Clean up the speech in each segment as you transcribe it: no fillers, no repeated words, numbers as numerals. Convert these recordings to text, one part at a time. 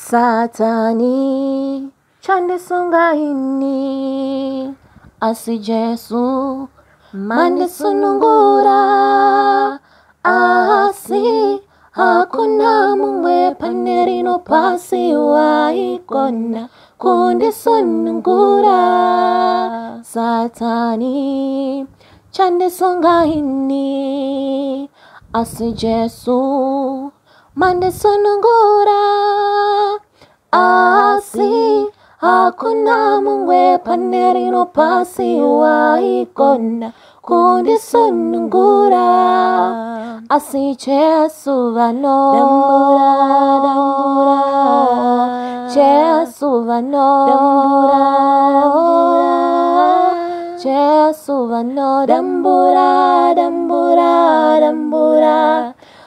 Satani chande songa ini asi Jesu mande sunungura asi hakuna mumwe panerino pasi wa ikona kunde sunungura. Satani chande songa ini asi Jesu mande sunungura asi hakuna mumwe panerino pasi wa ikona kunde sunungura. Asi Jesu vano dambura Jesu vano Jesu vano dambura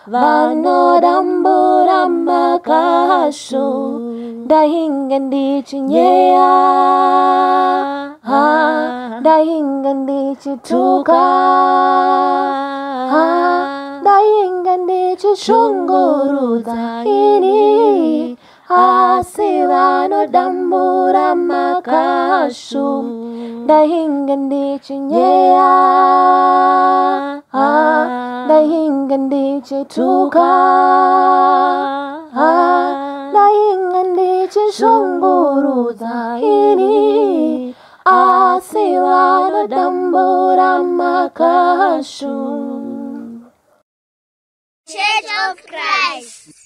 vano dambura makashu dahingan chinyea dahingan chituka dahingan chunguru ini asivano dambura makashu dahingan chinyea dahingan chituka dahingan chunguru ini asivano dambura makashu. Church of Christ.